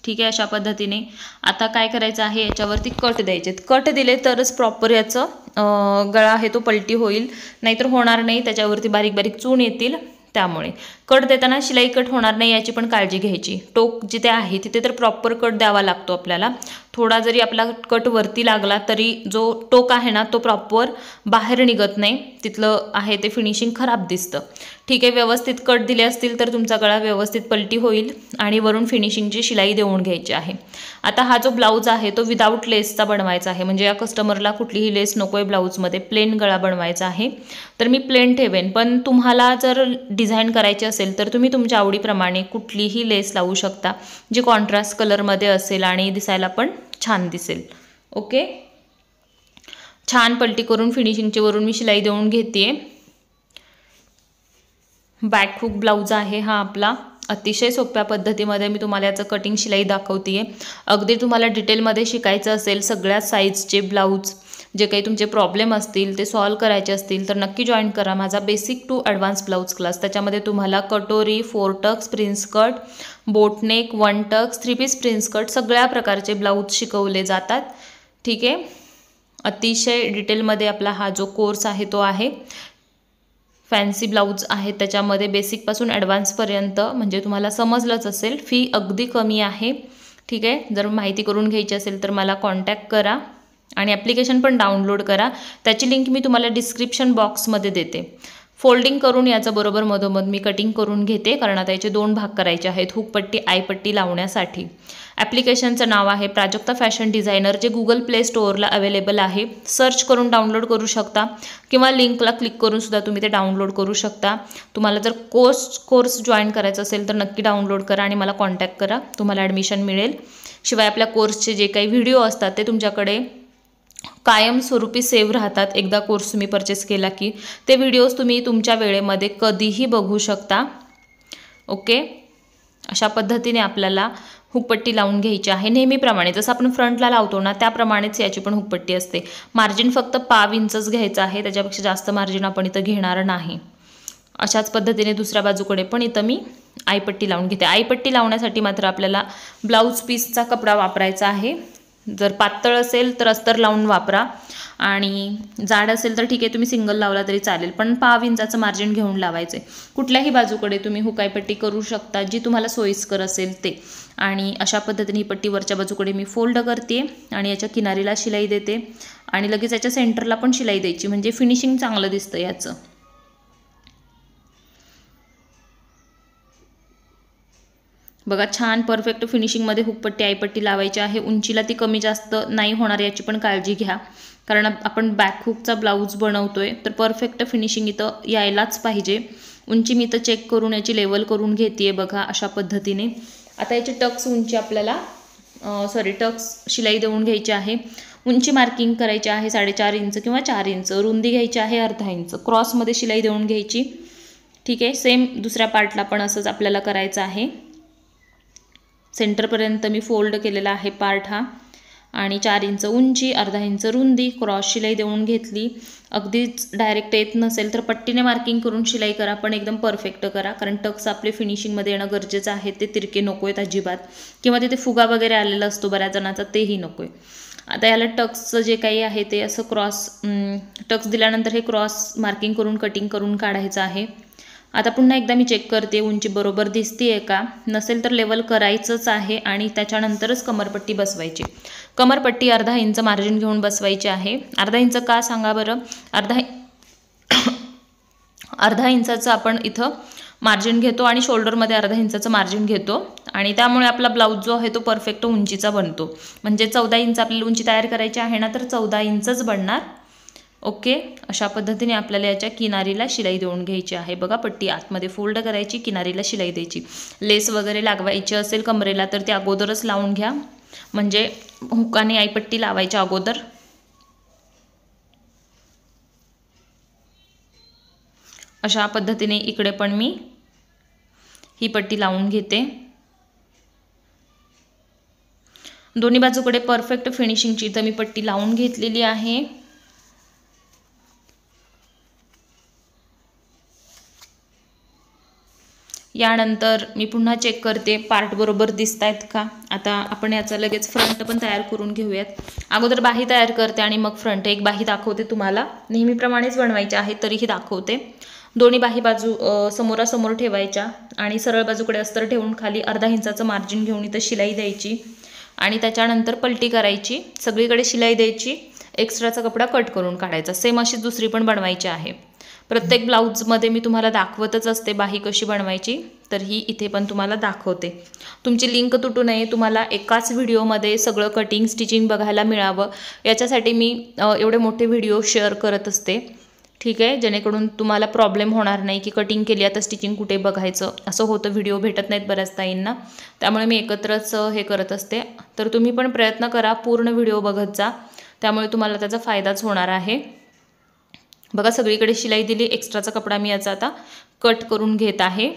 ठीक आहे, अशा पद्धतीने आता काय करायचं आहे, याच्यावरती कट द्यायचे। कट दिले तरच प्रॉपर याचं गळा आहे तो पलटी होईल, नाहीतर होणार नाही, त्याच्यावरती बारीक बारीक चून येतील। त्यामुळे कट देताना शिलाई कट होणार नाही याची पण काळजी घ्यायची। टोक जिथे आहे तिथे तर प्रॉपर कट द्यावा लागतो आपल्याला। थोडा जरी आपला कट वरती लागला तरी जो टोक आहे ना तो प्रॉपर बाहेर निघत नाही, तिथलं आहे ते फिनिशिंग खराब दिसतं। ठीक आहे, व्यवस्थित कट दिले असतील तर तुमचा गळा व्यवस्थित पलटी होईल आणि वरून फिनिशिंगची शिलाई देऊन घ्यायची आहे। आता हा जो ब्लाऊज आहे तो विदाऊट लेसचा बनवायचा आहे, म्हणजे या कस्टमरला कुठलीही लेस नको आहे, ब्लाऊजमध्ये प्लेन गळा बनवायचा आहे, तर मी प्लेन ठेवेन। पण तुम्हाला जर डिझाईन करायची असेल तर तुम्ही तुमच्या आवडीप्रमाणे कुठलीही लेस लावू शकता, जी कॉन्ट्रास्ट कलरमध्ये असेल आणि दिसायला पण छान दिसेल। ओके, छान पलटी करून फिनिशिंगची वरून मी शिलाई देऊन घेते। बॅक हुक ब्लाऊज आहे हा आपला, अतिशय सोप्या पद्धतीमध्ये मी तुम्हाला याचं कटिंग शिलाई दाखवते। अगदी तुम्हाला डिटेलमध्ये शिकायचं असेल सगळ्या साईजचे ब्लाऊज, जे काही तुमचे प्रॉब्लेम असतील ते सॉल्व करायचे असतील तर नक्की जॉईन करा माझा basic to advance blouse class. त्याच्यामध्ये तुम्हाला कटोरी, 4 tucks, prince cut, boatneck, 1 tucks, 3 piece prince cut सगळ्या प्रकारचे ब्लाऊज शिकवले जातात। ठीक आहे, अतिशय डिटेलमध्ये आपला हा जो कोर्स आहे तो आहे। फॅन्सी ब्लाऊज आहे त्याच्यामध्ये बेसिकपासून ॲडव्हान्सपर्यंत, म्हणजे तुम्हाला समजलंच असेल। फी अगदी कमी आहे। ठीक आहे, जर माहिती करून घ्यायची असेल तर मला कॉन्टॅक्ट करा आणि ॲप्लिकेशन पण डाउनलोड करा, त्याची लिंक मी तुम्हाला डिस्क्रिप्शन बॉक्समध्ये देते। फोल्डिंग करून याचं बरोबर मधोमध मी कटिंग करून घेते, कारण आता याचे 2 भाग करायचे आहेत हुकपट्टी आयपट्टी लावण्यासाठी। ॲप्लिकेशनचं नाव आहे प्राजक्ता फॅशन डिझायनर, जे गुगल प्ले स्टोअरला अवेलेबल आहे, सर्च करून डाउनलोड करू शकता किंवा लिंकला क्लिक करून सुद्धा तुम्ही ते डाउनलोड करू शकता। तुम्हाला जर कोर्स जॉईन करायचा असेल तर नक्की डाउनलोड करा आणि मला कॉन्टॅक्ट करा, तुम्हाला ॲडमिशन मिळेल। शिवाय आपल्या कोर्सचे जे काही व्हिडिओ असतात ते तुमच्याकडे कायमस्वरूपी सेव्ह राहतात। एकदा कोर्स तुम्ही परचेस केला की ते व्हिडिओज तुम्ही तुमच्या वेळेमध्ये कधीही बघू शकता। ओके, अशा पद्धतीने आपल्याला हुकपट्टी लावून घ्यायची आहे नेहमीप्रमाणे, जसं आपण फ्रंटला लावतो ना त्याप्रमाणेच याची पण हुकपट्टी असते। मार्जिन फक्त 1.5 इंचच घ्यायचं आहे, त्याच्यापेक्षा जास्त मार्जिन आपण इथं घेणार नाही। अशाच पद्धतीने दुसऱ्या बाजूकडे पण इथं मी आयपट्टी लावून घेते। आयपट्टी लावण्यासाठी मात्र आपल्याला ब्लाऊज पीसचा कपडा वापरायचा आहे। जर पातळ असेल तर अस्तर लावून वापरा आणि जाड असेल तर ठीक आहे तुम्ही सिंगल लावला तरी चालेल, पण 1.5 इंचाचं मार्जिन घेऊन लावायचे। कुठल्याही बाजूकडे तुम्ही हुकायपट्टी करू शकता जी तुम्हाला सोयीस्कर असेल ते। आणि अशा पद्धतीने ही पट्टी वरच्या बाजूकडे मी फोल्ड करते आणि याच्या किनारीला शिलाई देते आणि लगेच याच्या सेंटरला पण शिलाई द्यायची, म्हणजे फिनिशिंग चांगलं दिसतं याचं। बघा छान परफेक्ट फिनिशिंगमध्ये हुकपट्टी आयपट्टी लावायची आहे। उंचीला ती कमी जास्त नाही होणार याची पण काळजी घ्या, कारण आपण बॅक हुकचा ब्लाऊज बनवतोय तर परफेक्ट फिनिशिंग इथं यायलाच पाहिजे। उंची मी इथं चेक करून याची लेवल करून घेते बघा अशा पद्धतीने। आता याची टक्स उंची आपल्याला टक्स शिलाई देऊन घ्यायची आहे। उंची मार्किंग करायची आहे 4.5 इंच किंवा 4 इंच, रुंदी घ्यायची आहे अर्धा इंच, क्रॉसमध्ये शिलाई देऊन घ्यायची। ठीक आहे, सेम दुसऱ्या पार्टला पण असंच आपल्याला करायचं आहे। सेंटरपर्यंत मी फोल्ड केलेला आहे पार्ट हा आणि 4 इंच उंची, अर्धा इंच रुंदी, क्रॉस शिलाई देऊन घेतली। अगदीच डायरेक्ट येत नसेल तर पट्टीने मार्किंग करून शिलाई करा, पण एकदम परफेक्ट करा, कारण टक्स आपले फिनिशिंगमध्ये येणं गरजेचं आहे। ते तिरके नको आहेत अजिबात, किंवा तिथे फुगा वगैरे आलेला असतो बऱ्याच जणांचा, तेही नको आहे। आता याला टक्सचं जे काही आहे ते असं क्रॉस टक्स दिल्यानंतर हे क्रॉस मार्किंग करून कटिंग करून काढायचं आहे। आता पुन्हा एकदा मी चेक करते उंची बरोबर दिसतीये का, नसेल तर लेवल करायचंच आहे आणि त्याच्यानंतरच कमरपट्टी बसवायची। कमरपट्टी अर्धा इंच मार्जिन घेऊन बसवायची आहे। अर्धा इंच का सांगा बरं, अर्धा इंचाचं आपण इथं मार्जिन घेतो आणि शोल्डरमध्ये अर्धा इंचाचं मार्जिन घेतो आणि त्यामुळे आपला ब्लाऊज जो आहे तो परफेक्ट उंचीचा बनतो। म्हणजे 14 इंच आपल्याला उंची तयार करायची आहे ना, तर 14 इंचच बनणार। ओके, अशा पद्धतीने आपल्याला याच्या किनारीला शिलाई देऊन घ्यायची आहे। बघा, पट्टी आतमध्ये फोल्ड करायची, किनारीला शिलाई द्यायची। लेस वगैरे लागवायची असेल कमरेला तर ती अगोदरच लावून घ्या, म्हणजे हुकाने आईपट्टी लावायच्या अगोदर। अशा पद्धतीने इकडे पण मी ही पट्टी लावून घेते। दोन्ही बाजूकडे परफेक्ट फिनिशिंगची इथं मी पट्टी लावून घेतलेली आहे। यानंतर मी पुन्हा चेक करते पार्ट बरोबर दिसतायत का। आता आपण याचा लगेच फ्रंट पण तयार करून घेऊयात। अगोदर बाही तयार करते आणि मग फ्रंट। एक बाही दाखवते तुम्हाला, नेहमीप्रमाणेच बनवायची आहे तरीही दाखवते। दोन्ही बाही बाजू समोरासमोर ठेवायच्या आणि सरळ बाजूकडे अस्तर ठेवून खाली अर्धा इंचाचं मार्जिन घेऊन इथं शिलाई द्यायची आणि त्याच्यानंतर पलटी करायची, सगळीकडे शिलाई द्यायची, एक्स्ट्राचा कपडा कट करून काढायचा। सेम अशी दुसरी पण बनवायची आहे। प्रत्येक ब्लाऊजमध्ये मी तुम्हाला दाखवतच असते बाही कशी बनवायची, तर ही इथे पण तुम्हाला दाखवते। तुमची लिंक तुटू नये, तुम्हाला एकाच व्हिडिओमध्ये सगळं कटिंग स्टिचिंग बघायला मिळावं, याच्यासाठी मी एवढे मोठे व्हिडिओ शेअर करत असते। ठीक आहे, जेणेकरून तुम्हाला प्रॉब्लेम होणार नाही की कटिंग केली आता स्टिचिंग कुठे बघायचं, असं होतं, व्हिडिओ भेटत नाहीत बऱ्याच ताईंना, त्यामुळे मी एकत्रच हे करत असते। तर तुम्ही पण प्रयत्न करा, पूर्ण व्हिडिओ बघत जा, त्यामुळे तुम्हाला त्याचा फायदाच होणार आहे। बघा, सगळीकडे शिलाई दिली, एक्स्ट्राचा कपडा मी याचा आता कट करून घेत आहे।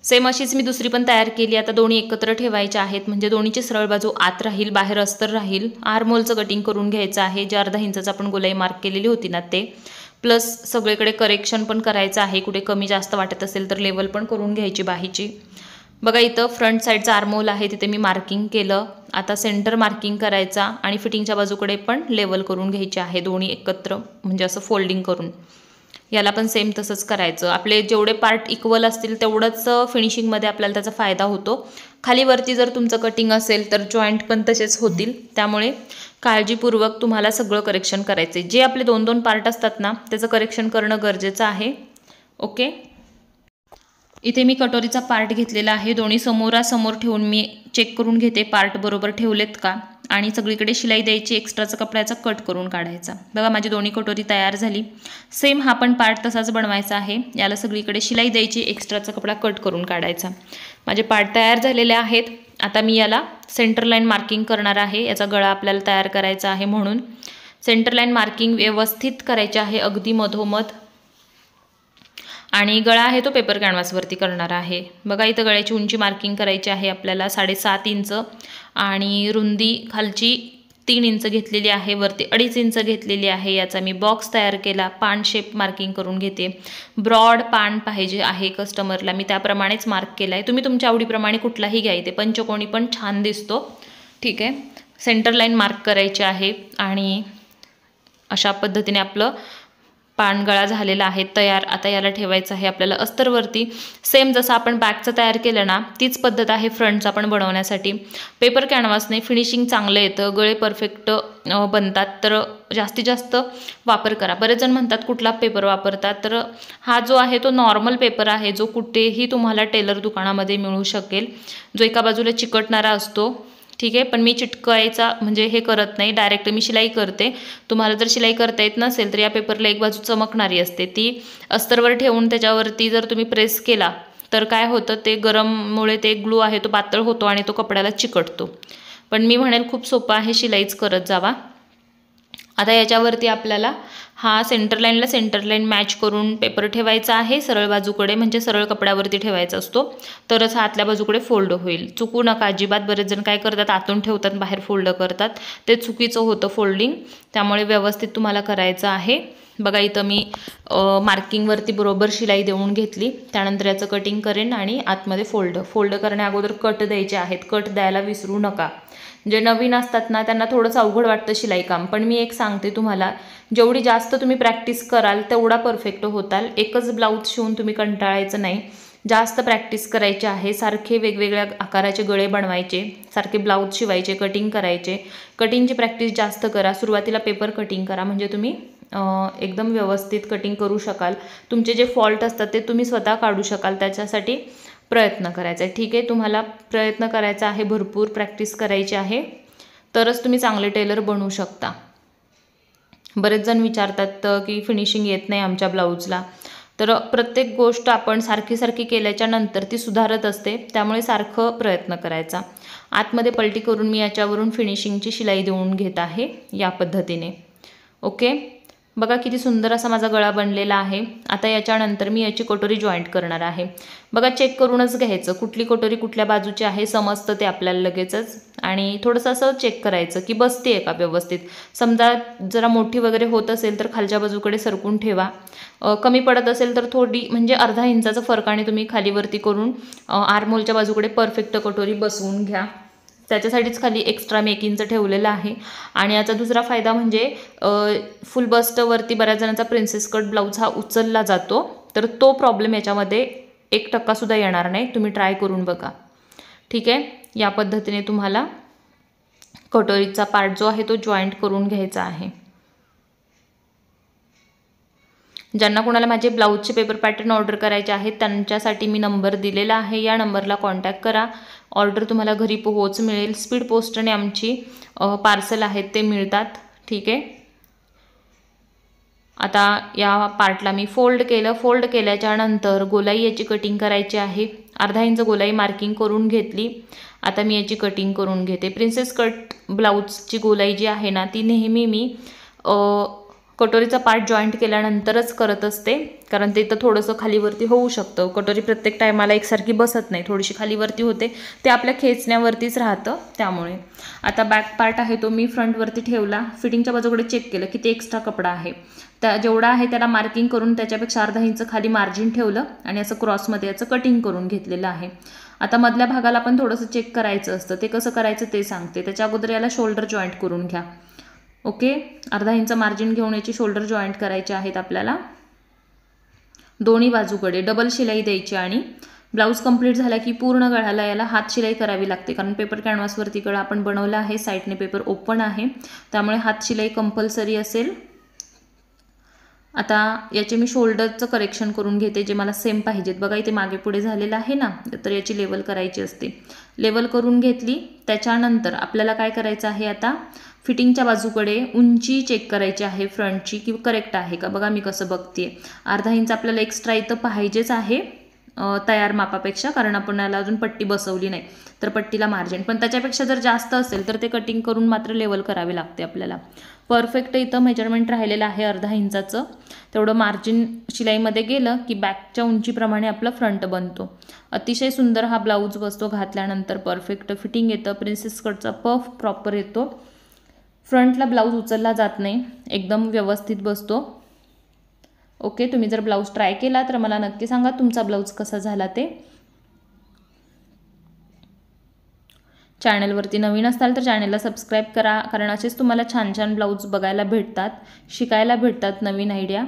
सेम अशीच मी दुसरी पण तयार केली। आता दोन्ही एकत्र ठेवायच्या आहेत, म्हणजे दोन्हीची सरळ बाजू आत राहील, बाहेर अस्तर राहील। आर्महोलचं कटिंग करून घ्यायचं आहे, जे अर्धा इंचाचं आपण गोलाई मार्क केलेली होती ना ते, प्लस सगळीकडे करेक्शन पण करायचं आहे, कुठे कमी जास्त वाटत असेल तर लेवल पण करून घ्यायची बाहीची। बघा, इथं फ्रंट साईडचा आर्महोल आहे, तिथे मी मार्किंग केलं। आता सेंटर मार्किंग करायचा आणि फिटिंगच्या बाजूकडे पण लेवल करून घ्यायचे आहे, दोन्ही एकत्र, म्हणजे असं फोल्डिंग करून। याला पण सेम तसंच करायचं। आपले जेवढे पार्ट इक्वल असतील तेवढंच फिनिशिंगमध्ये आपल्याला त्याचा फायदा होतो। खाली वरती जर तुमचं कटिंग असेल तर जॉईंट पण तसेच होतील, त्यामुळे काळजीपूर्वक तुम्हाला सगळं करेक्शन करायचं। जे आपले 2-2 पार्ट असतात ना, त्याचं करेक्शन करणं गरजेचं आहे। ओके, इथे मी कटोरीचा पार्ट घेतलेला आहे, दोन्ही समोरासमोर ठेवून मी चेक करून घेते पार्ट बरोबर ठेवलेत का, आणि सगळीकडे शिलाई द्यायची, एक्स्ट्राचा कपड्याचा कट करून काढायचा। बघा, माझी दोन्ही कटोरी तयार झाली। सेम हा पण पार्ट तसाच बनवायचा आहे, याला सगळीकडे शिलाई द्यायची, एक्स्ट्राचा कपडा कट करून काढायचा। माझे पार्ट तयार झालेले आहेत। आता मी याला सेंटर लाईन मार्किंग करणार आहे, याचा गळा आपल्याला तयार करायचा आहे, म्हणून सेंटर लाईन मार्किंग व्यवस्थित करायची आहे, अगदी मधोमध। आणि गळा आहे तो पेपर कॅनव्हासवरती करणार आहे। बघा, इथं गळ्याची उंची मार्किंग करायची आहे आपल्याला 7.5 इंच आणि रुंदी खालची 3 इंच घेतलेली आहे, वरती 2.5 इंच घेतलेली आहे। याचा मी बॉक्स तयार केला, पान शेप मार्किंग करून घेते। ब्रॉड पान पाहिजे आहे कस्टमरला, मी त्याप्रमाणेच मार्क केला आहे। तुम्ही तुमच्या आवडीप्रमाणे कुठलाही घ्या, इथे पंचकोणी पण छान दिसतो। ठीक आहे, सेंटर लाईन मार्क करायची आहे आणि अशा पद्धतीने आपलं पानगळा झालेला आहे तयार। आता याला ठेवायचं आहे आपल्याला अस्तरवरती। सेम जसं आपण बॅकचं तयार केलं ना, तीच पद्धत आहे फ्रंटचा पण बनवण्यासाठी। पेपर कॅनव्हासने फिनिशिंग चांगलं येतं, गळे परफेक्ट बनतात, तर जास्तीत जास्त वापर करा। बरेच जण म्हणतात कुठला पेपर वापरतात, तर हा जो आहे तो नॉर्मल पेपर आहे, जो कुठेही तुम्हाला टेलर दुकानामध्ये मिळू शकेल, जो एका बाजूला चिकटणारा असतो। ठीक आहे, पण मी चिटकायचा म्हणजे हे करत नाही, डायरेक्ट मी शिलाई करते। तुम्हाला जर शिलाई करता येत नसेल तर या पेपरला एक बाजू चमकणारी असते, ती अस्तरवर ठेवून त्याच्यावरती जर तुम्ही प्रेस केला तर काय होतं ते गरममुळे ते ग्लू आहे तो पातळ होतो आणि तो कपड्याला चिकटतो. पण मी म्हणेल खूप सोपं आहे, शिलाईच करत जावा. आता याच्यावरती आपल्याला हा सेंटर लाईन मॅच करून पेपर ठेवायचा आहे सरळ बाजूकडे, म्हणजे सरळ कपड्यावरती ठेवायचा असतो, तरच हा आतल्या बाजूकडे फोल्ड होईल. चुकू नका अजिबात. बरेच जण काय करतात, आतून ठेवतात बाहेर फोल्ड करतात, ते चुकीचं होतं फोल्डिंग. त्यामुळे व्यवस्थित तुम्हाला करायचं आहे. बघा इथं मी मार्किंगवरती बरोबर शिलाई देऊन घेतली. त्यानंतर याचं कटिंग करेन आणि आतमध्ये फोल्ड करण्या अगोदर कट द्यायचे आहेत. कट द्यायला विसरू नका. जे नवीन असतात ना त्यांना थोडंसं अवघड वाटतं शिलाई काम, पण मी एक सांगते तुम्हाला, जेवढी जास्त तुम्ही प्रॅक्टिस कराल तेवढा परफेक्ट होताल. एकच ब्लाऊज शिवून तुम्ही कंटाळायचं नाही, जास्त प्रॅक्टिस करायची आहे. सारखे वेगवेगळ्या आकाराचे गळे बनवायचे, सारखे ब्लाऊज शिवायचे, कटिंग करायचे. कटिंगची प्रॅक्टिस जास्त करा. सुरुवातीला पेपर कटिंग करा, म्हणजे तुम्ही एकदम व्यवस्थित कटिंग करू शकाल. तुमचे जे फॉल्ट असतात ते तुम्ही स्वतः काढू शकाल. त्याच्यासाठी प्रयत्न करायचा आहे. ठीक आहे, तुम्हाला प्रयत्न करायचा आहे, भरपूर प्रॅक्टिस करायची आहे, तरच तुम्ही चांगले टेलर बनू शकता. बरेच जण विचारतात की फिनिशिंग येत नाही आमच्या ब्लाऊजला. तर प्रत्येक गोष्ट आपण सारखी केल्याच्या नंतर ती सुधारत असते, त्यामुळे सारखं प्रयत्न करायचा. आतमध्ये पलटी करून मी याच्यावरून फिनिशिंगची शिलाई देऊन घेत आहे या पद्धतीने. ओके, बघा किती सुंदर असा माझा गळा बनलेला आहे. आता याच्यानंतर मी याची कटोरी जॉईंट करणार आहे. बघा चेक करूनच घ्यायचं, कुठली कटोरी कुठल्या बाजूची आहे समजतं ते आपल्याला लगेचच. आणि थोडंसं असं चेक करायचं की बसते का व्यवस्थित. समजा जरा मोठी वगैरे होत असेल तर खालच्या बाजूकडे सरकून ठेवा. कमी पडत असेल तर थोडी म्हणजे अर्धा इंचाचा फरकाने तुम्ही खालीवरती करून आर्महोलच्या बाजूकडे परफेक्ट कटोरी बसवून घ्या. त्याच्यासाठीच खाली एक्स्ट्रा मी 1 इंच ठेवलेला आहे. आणि याचा दुसरा फायदा म्हणजे फुल बस्टवरती बऱ्याच जणांचा प्रिन्सेस कट ब्लाऊज हा उचलला जातो, तर तो प्रॉब्लेम याच्यामध्ये 1% सुद्धा येणार नाही. तुम्ही ट्राय करून बघा. ठीक आहे, या पद्धतीने तुम्हाला कटोरीचा पार्ट जो आहे तो जॉईंट करून घ्यायचा आहे. ज्यांना कोणाला माझे ब्लाऊजचे पेपर पॅटर्न ऑर्डर करायचे आहेत त्यांच्यासाठी मी नंबर दिलेला आहे, या नंबरला कॉन्टॅक्ट करा. ऑर्डर तुम्हाला घरी पोहोच मिळेल. स्पीड पोस्टने आमची पार्सल आहेत ते मिळतात. ठीक आहे, आता या पार्टला मी फोल्ड केलं. फोल्ड केल्याच्या नंतर गोलाई याची कटिंग करायची आहे. अर्धा इंच गोलाई मार्किंग करून घेतली. आता मी याची कटिंग करून घेते. प्रिन्सेस कट ब्लाऊजची गोलाई जी आहे ना ती नेहमी मी कटोरीचा पार्ट जॉईंट केल्यानंतरच करत असते, कारण ते तर थोडंसं खालीवरती होऊ शकतं. कटोरी प्रत्येक टायमाला एकसारखी बसत नाही, थोडीशी खालीवरती होते, ते आपल्या खेचण्यावरतीच राहतं. त्यामुळे आता बॅक पार्ट आहे तो मी फ्रंटवरती ठेवला. फिटिंगच्या बाजूकडे चेक केलं किती एक्स्ट्रा कपडा आहे, त्या जेवढा आहे त्याला मार्किंग करून त्याच्यापेक्षा अर्धा इंच खाली मार्जिन ठेवलं आणि असं क्रॉसमध्ये याचं कटिंग करून घेतलेलं आहे. आता मधल्या भागाला पण थोडंसं चेक करायचं असतं, ते कसं करायचं ते सांगते. त्याच्या अगोदर याला शोल्डर जॉईंट करून घ्या. ओके, अर्धा इंच मार्जिन घेऊन याची शोल्डर जॉईंट करायचे आहेत आपल्याला. दोन्ही बाजूकडे डबल शिलाई द्यायची आणि ब्लाऊज कंप्लीट झाला की पूर्ण गळ्याला याला हात शिलाई करावी लागते, कारण पेपर कॅनव्हासवरती गळा आपण बनवला आहे. साईडने पेपर ओपन आहे, त्यामुळे हात शिलाई कंपल्सरी असेल. आता याचे मी शोल्डरचं करेक्शन करून घेते, जे मला सेम पाहिजेत. बघा इथे मागे पुढे झालेलं आहे ना, तर याची लेवल करायची असते. लेवल करून घेतली. त्याच्यानंतर आपल्याला काय करायचं आहे, आता फिटिंगच्या बाजूकडे उंची चेक करायची आहे फ्रंटची, की करेक्ट आहे का. बघा मी कसं बघते, अर्धा इंच आपल्याला एक्स्ट्रा इथं पाहिजेच आहे तयार मापापेक्षा, कारण आपण याला अजून पट्टी बसवली नाही, तर पट्टीला मार्जिन. पण त्याच्यापेक्षा जर जास्त असेल तर ते कटिंग करून मात्र लेवल करावे लागते आपल्याला. परफेक्ट इथं मेजरमेंट राहिलेलं आहे अर्धा इंचाचं. तेवढं मार्जिन शिलाईमध्ये गेलं की बॅकच्या उंचीप्रमाणे आपला फ्रंट बनतो. अतिशय सुंदर हा ब्लाऊज बसतो घातल्यानंतर. परफेक्ट फिटिंग येतं. प्रिन्सेस कटचा पफ प्रॉपर येतो. फ्रंटला ब्लाऊज उचलला जात नाही, एकदम व्यवस्थित बसतो. ओके, तुम्ही जर ब्लाऊज ट्राय केला तर मला नक्की सांगा तुमचा ब्लाऊज कसा झाला ते. चॅनलवरती नवीन असाल तर चॅनलला सबस्क्राईब करा, कारण असेच तुम्हाला छान छान ब्लाऊज बघायला भेटतात, शिकायला भेटतात नवीन आयडिया.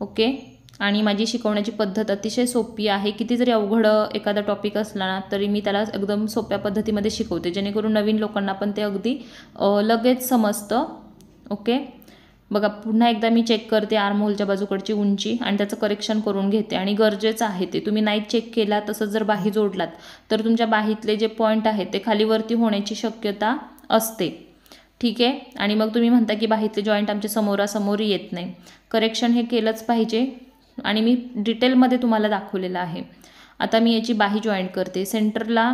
ओके, आणि माझी शिकवण्याची पद्धत अतिशय सोपी आहे. किती जरी अवघड एखादा टॉपिक असला ना तरी मी त्याला एकदम सोप्या पद्धतीमध्ये शिकवते, जेणेकरून नवीन लोकांना पण ते अगदी लगेच समजतं. ओके, बघा पुन्हा एकदा मी चेक करते आर्महोलच्या बाजूकडची उंची आणि त्याचं करेक्शन करून घेते. आणि गरजेचं आहे ते, तुम्ही नाही चेक केला तसंच जर बाही जोडलात तर तुमच्या बाहीतले जे पॉईंट आहेत ते खालीवरती होण्याची शक्यता असते. ठीक आहे, आणि मग तुम्ही म्हणता की बाहीतले जॉईंट आमचे समोरासमोर येत नाही. करेक्शन हे केलंच पाहिजे. आणि मी डिटेलमध्ये तुम्हाला दाखवलेलं आहे. आता मी याची बाही जॉईंट करते. सेंटरला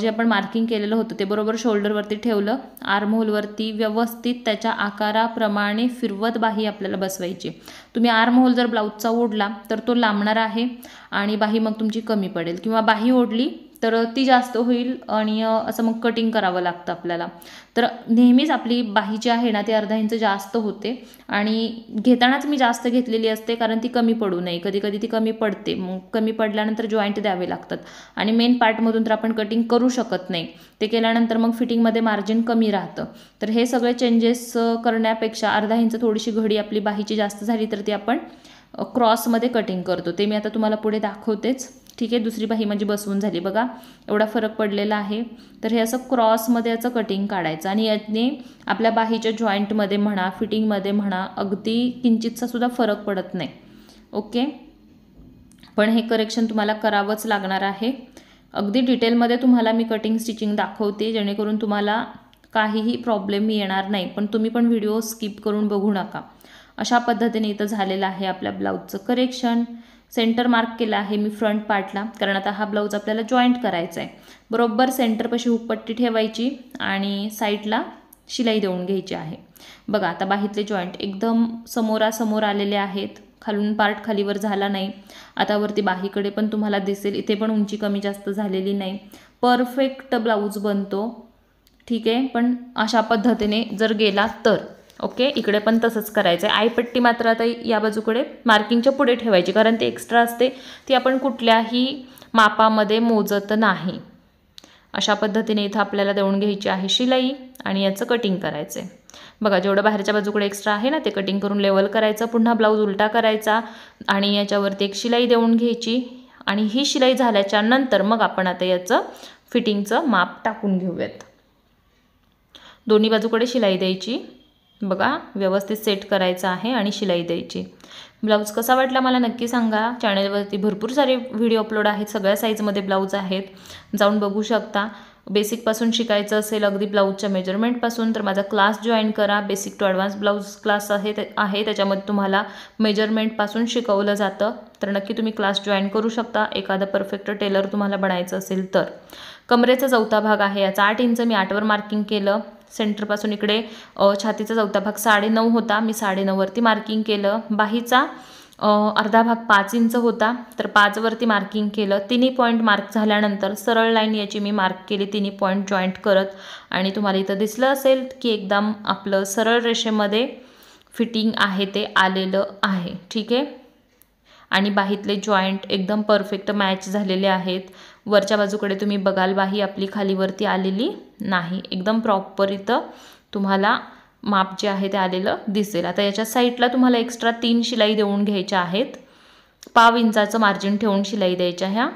जे आपण मार्किंग केलेलं होतं ते बरोबर शोल्डरवरती ठेवलं. आर्म होलवरती व्यवस्थित त्याच्या आकाराप्रमाणे फिरवत बाही आपल्याला बसवायची. तुम्ही आर्म होल जर ब्लाऊजचा ओढला तर तो लांबणार आहे आणि बाही मग तुमची कमी पडेल, किंवा बाही ओढली तर ती जास्त होईल आणि असं मग कटिंग करावं लागतं आपल्याला. तर नेहमीच आपली बाही जी आहे ना ती अर्धा इंच जास्त होते आणि घेतानाच मी जास्त घेतलेली असते, कारण ती कमी पडू नये. कधी कधी ती कमी पडते, मग कमी पडल्यानंतर जॉईंट द्यावे लागतात आणि मेन पार्टमधून तर आपण कटिंग करू शकत नाही. ते केल्यानंतर मग फिटिंगमध्ये मार्जिन कमी राहतं. तर हे सगळे चेंजेस करण्यापेक्षा अर्धा इंच थोडीशी घडी आपली बाहीची जास्त झाली तर ती आपण क्रॉसमध्ये कटिंग करतो. ते मी आता तुम्हाला पुढे दाखवतेच. ठीक आहे, दुसरी बाही म्हणजे बसवून झाली बघा, एवढा फरक पडलेला आहे. तर हे असं क्रॉसमध्ये याचं कटिंग काढायचं आणि याने आपल्या बाहीच्या जॉईंटमध्ये म्हणा, फिटिंगमध्ये म्हणा, अगदी किंचितचा सुद्धा फरक पडत नाही. ओके, पण हे करेक्शन तुम्हाला करावंच लागणार आहे. अगदी डिटेलमध्ये तुम्हाला मी कटिंग स्टिचिंग दाखवते, जेणेकरून तुम्हाला काहीही प्रॉब्लेम येणार नाही. पण तुम्ही पण व्हिडिओ स्किप करून बघू नका. अशा पद्धतीने इथं झालेलं आहे आपल्या ब्लाऊजचं करेक्शन. सेंटर मार्क केला आहे मी फ्रंट पार्टला, कारण आता हा ब्लाऊज आपल्याला जॉईंट करायचा आहे. बरोबर सेंटरपाशी हुकपट्टी ठेवायची आणि साईडला शिलाई देऊन घ्यायची आहे. बघा आता बाहीतले जॉईंट एकदम समोरासमोर आलेले आहेत. खालून पार्ट खालीवर झाला नाही. आता वरती बाहीकडे पण तुम्हाला दिसेल, इथे पण उंची कमी जास्त झालेली नाही. परफेक्ट ब्लाऊज बनतो. ठीक आहे, पण अशा पद्धतीने जर गेला तर ओके. इकडे पण तसंच करायचं आहे. आईपट्टी मात्र आता या बाजूकडे मार्किंगच्या पुढे ठेवायची, कारण ती एक्स्ट्रा असते, ती आपण कुठल्याही मापामध्ये मोजत नाही. अशा पद्धतीने इथं आपल्याला देऊन घ्यायची आहे शिलाई आणि याचं कटिंग करायचं आहे. बघा जेवढं बाहेरच्या बाजूकडे एक्स्ट्रा आहे ना ते कटिंग करून लेवल करायचं. पुन्हा ब्लाऊज उलटा करायचा आणि याच्यावरती एक शिलाई देऊन घ्यायची आणि ही शिलाई झाल्याच्या नंतर मग आपण आता याचं फिटिंगचं माप टाकून घेऊयात. दोन्ही बाजूकडे शिलाई द्यायची. बघा व्यवस्थित सेट करायचं आहे आणि शिलाई द्यायची. ब्लाऊज कसा वाटला मला नक्की सांगा. चॅनलवरती भरपूर सारे व्हिडिओ अपलोड आहेत, सगळ्या साईजमध्ये ब्लाऊज आहेत, जाऊन बघू शकता. बेसिकपासून शिकायचं असेल अगदी ब्लाऊजच्या मेजरमेंटपासून तर माझा क्लास जॉईन करा. Basic to advance blouse class आहे त्याच्यामध्ये तुम्हाला मेजरमेंटपासून शिकवलं जातं. तर नक्की तुम्ही क्लास जॉईन करू शकता एखादा परफेक्ट टेलर तुम्हाला बनायचं असेल तर. कमरेचा चौथा भाग आहे याचा 8 इंच मी 8वर मार्किंग केलं. सेंटरपासून इकडे छातीचा चौथा भाग 9.5 होता, मी 9.5 वरती मार्किंग केलं. बाहीचा अर्धा भाग 5 इंच होता, तर 5 वरती मार्किंग केलं. तिन्ही पॉईंट मार्क झाल्यानंतर सरळ लाईन याची मी मार्क केली तिन्ही पॉईंट जॉईंट करत. आणि तुम्हाला इथं दिसलं असेल की एकदम आपलं सरळ रेषेमध्ये फिटिंग आहे ते आलेलं आहे. ठीक आहे, आणि बाहीतले जॉईंट एकदम परफेक्ट मॅच झालेले आहेत. वरच्या बाजूकडे तुम्ही बघाल बाही आपली खालीवरती आलेली नाही, एकदम प्रॉपर इथं तुम्हाला माप जे आहे ते आलेलं दिसेल. आता याच्या साईडला तुम्हाला एक्स्ट्रा 3 शिलाई देऊन घ्यायच्या आहेत. 1/2 इंचाचं मार्जिन ठेवून शिलाई द्यायच्या ह्या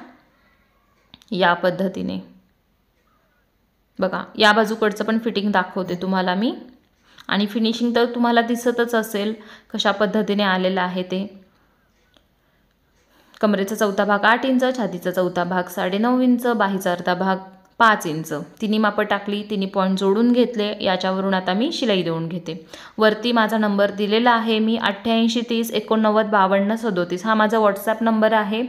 या पद्धतीने. बघा या बाजूकडचं पण फिटिंग दाखवते तुम्हाला मी, आणि फिनिशिंग तर तुम्हाला दिसतच असेल कशा पद्धतीने आलेलं आहे ते. कमरेचा चौथा भाग 8 इंच, छातीचा चौथा भाग 9.5 इंच, बाहीचा अर्धा भाग 5 इंच. तिन्ही मापं टाकली, तिन्ही पॉईंट जोडून घेतले. याच्यावरून आता मी शिलाई देऊन घेते. वरती माझा नंबर दिलेला आहे मी 88 30 89 52 37. हा माझा व्हॉट्सॲप नंबर आहे,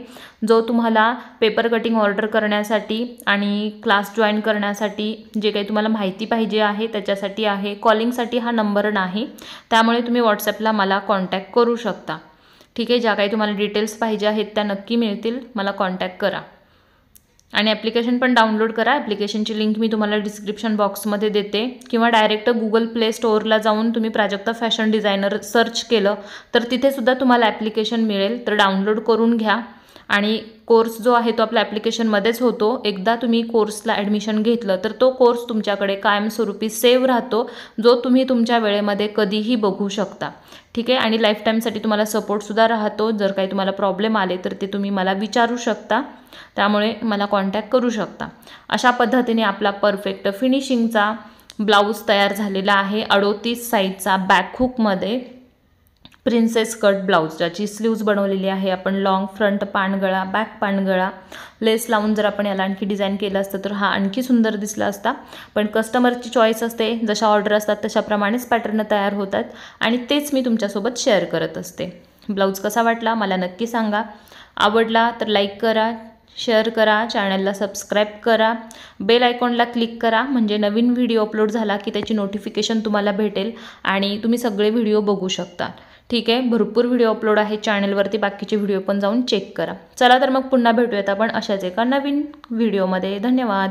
जो तुम्हाला पेपर कटिंग ऑर्डर करण्यासाठी आणि क्लास जॉईन करण्यासाठी जे काही तुम्हाला माहिती पाहिजे आहे त्याच्यासाठी आहे. कॉलिंगसाठी हा नंबर नाही, त्यामुळे तुम्ही व्हॉट्सॲपला मला कॉन्टॅक्ट करू शकता. ठीक आहे, ज्या काही तुम्हाला डिटेल्स पाहिजे आहेत त्या नक्की मिळतील, मला कॉन्टॅक्ट करा. आणि ॲप्लिकेशन पण डाउनलोड करा. ॲप्लिकेशनची लिंक मी तुम्हाला डिस्क्रिप्शन बॉक्समध्ये देते, किंवा डायरेक्ट गुगल प्ले स्टोअरला जाऊन तुम्ही प्राजक्ता फॅशन डिझायनर सर्च केलं तर तिथेसुद्धा तुम्हाला ॲप्लिकेशन मिळेल. तर डाउनलोड करून घ्या. आणि कोर्स जो आहे तो आपल्या ॲप्लिकेशनमध्येच होतो. एकदा तुम्ही कोर्सला ॲडमिशन घेतलं तर तो कोर्स तुमच्याकडे कायमस्वरूपी सेव्ह राहतो, जो तुम्ही तुमच्या वेळेमध्ये कधीही बघू शकता. ठीक आहे, आणि लाईफ टाईमसाठी तुम्हाला सपोर्टसुद्धा राहतो. जर काही तुम्हाला प्रॉब्लेम आले तर ते तुम्ही मला विचारू शकता, त्यामुळे मला कॉन्टॅक्ट करू शकता. अशा पद्धतीने आपला परफेक्ट फिनिशिंगचा ब्लाऊज तयार झालेला आहे. 38 साईजचा बॅकहुकमध्ये प्रिन्सेस कट ब्लाऊज, ज्याची स्लीव्ज बनवलेली आहे आपण. लॉंग फ्रंट पानगळा, बॅक पानगळा, लेस लावून जर आपण याला आणखी डिझाईन केलं असतं तर हा आणखी सुंदर दिसला असता. पण कस्टमरची चॉईस असते, जशा ऑर्डर असतात तशाप्रमाणेच पॅटर्न तयार होतात आणि तेच मी तुमच्यासोबत शेअर करत असते. ब्लाऊज कसा वाटला मला नक्की सांगा. आवडला तर लाईक करा, शेअर करा, चॅनलला सबस्क्राईब करा, बेल आयकॉनला क्लिक करा, म्हणजे नवीन व्हिडिओ अपलोड झाला की त्याची नोटिफिकेशन तुम्हाला भेटेल आणि तुम्ही सगळे व्हिडिओ बघू शकता. ठीक आहे, भरपूर व्हिडिओ अपलोड आहे चॅनलवरती, बाकीचे व्हिडिओ पण जाऊन चेक करा. चला तर मग पुन्हा भेटूयात आपण अशाच एका नवीन व्हिडिओमध्ये. धन्यवाद.